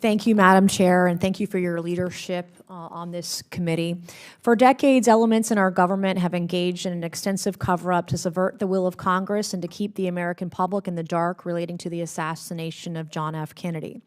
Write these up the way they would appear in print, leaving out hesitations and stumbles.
Thank you, Madam Chair, and thank you for your leadership on this committee. For decades, elements in our government have engaged in an extensive cover-up to subvert the will of Congress and to keep the American public in the dark relating to the assassination of John F. Kennedy.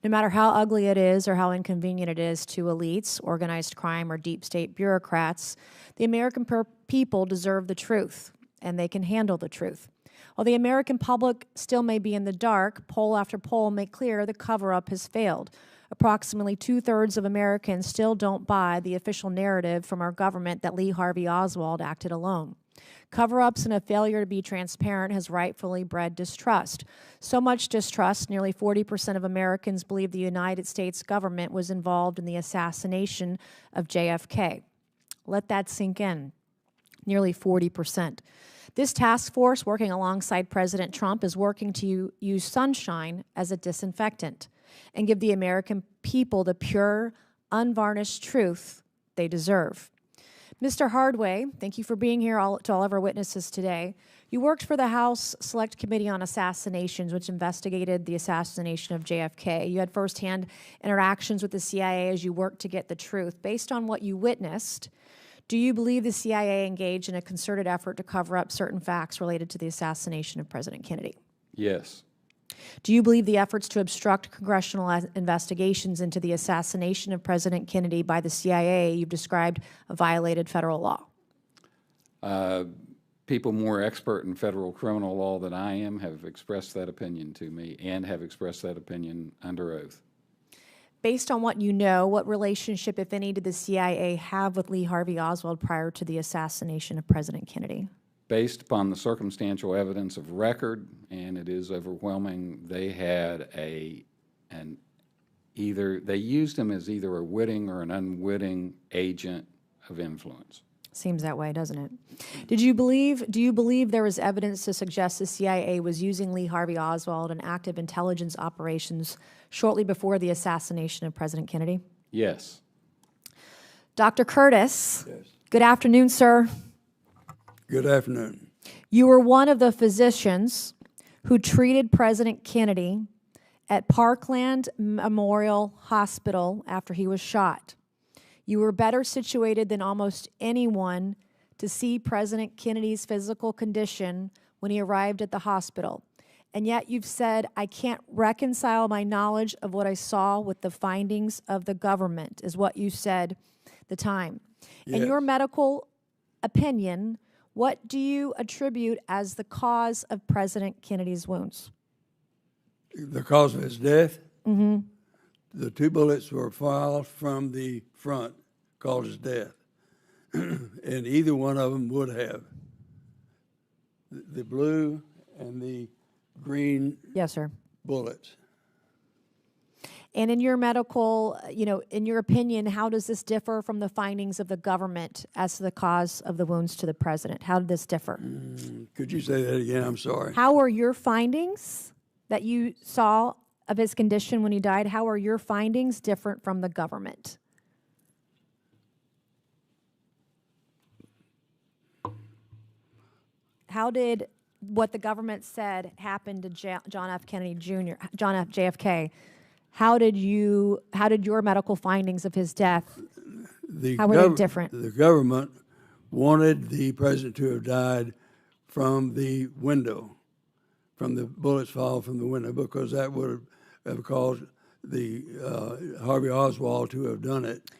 No matter how ugly it is or how inconvenient it is to elites, organized crime, or deep state bureaucrats, the American people deserve the truth, and they can handle the truth. While the American public still may be in the dark, poll after poll make clear the cover-up has failed. Approximately 2/3 of Americans still don't buy the official narrative from our government that Lee Harvey Oswald acted alone. Cover-ups and a failure to be transparent has rightfully bred distrust. So much distrust, nearly 40% of Americans believe the United States government was involved in the assassination of JFK. Let that sink in. Nearly 40%. This task force, working alongside President Trump, is working to use sunshine as a disinfectant and give the American people the pure, unvarnished truth they deserve. Mr. Hardway, thank you for being here to all of our witnesses today. You worked for the House Select Committee on Assassinations, which investigated the assassination of JFK. You had firsthand interactions with the CIA as you worked to get the truth. Based on what you witnessed, do you believe the CIA engaged in a concerted effort to cover up certain facts related to the assassination of President Kennedy? Yes. Do you believe the efforts to obstruct congressional investigations into the assassination of President Kennedy by the CIA you've described violated federal law? People more expert in federal criminal law than I am have expressed that opinion to me and have expressed that opinion under oath. Based on what you know, what relationship, if any, did the CIA have with Lee Harvey Oswald prior to the assassination of President Kennedy? Based upon the circumstantial evidence of record, and it is overwhelming, they had they used him as either a witting or an unwitting agent of influence. Seems that way, doesn't it? Do you believe there was evidence to suggest the CIA was using Lee Harvey Oswald in active intelligence operations shortly before the assassination of President Kennedy? Yes. Dr. Curtis. Yes. Good afternoon, sir. Good afternoon. You were one of the physicians who treated President Kennedy at Parkland Memorial Hospital after he was shot. You were better situated than almost anyone to see President Kennedy's physical condition when he arrived at the hospital. And yet you've said, I can't reconcile my knowledge of what I saw with the findings of the government, is what you said at the time. Yes. In your medical opinion, what do you attribute as the cause of President Kennedy's wounds? The cause of his death? Mm-hmm. The 2 bullets were fired from the front, caused his death. And either one of them would have. The blue and the green Yes, sir. bullets. And in your medical, in your opinion, how does this differ from the findings of the government as to the cause of the wounds to the president? How did this differ? Could you say that again? I'm sorry. How are your findings that you saw of his condition when he died, how are your findings different from the government? How did what the government said happened to John F. Kennedy Jr., JFK? How did your medical findings of his death, how were they different? The government wanted the president to have died from the window, from the bullets fall from the window, because that would have caused the Harvey Oswald to have done it.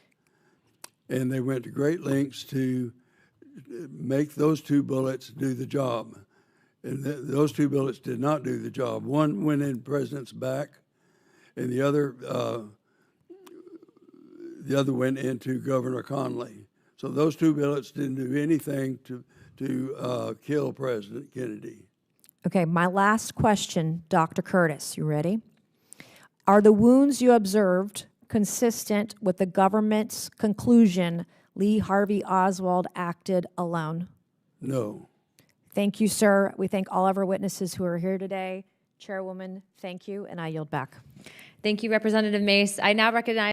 And they went to great lengths to make those 2 bullets do the job. And those 2 bullets did not do the job. One went in the president's back, and the other went into Governor Conley. So those 2 bullets didn't do anything to kill President Kennedy. Okay, my last question, Dr. Curtis, you ready? Are the wounds you observed consistent with the government's conclusion Lee Harvey Oswald acted alone? No. Thank you, sir. We thank all of our witnesses who are here today. Chairwoman, thank you, and I yield back. Thank you, Representative Mace. I now recognize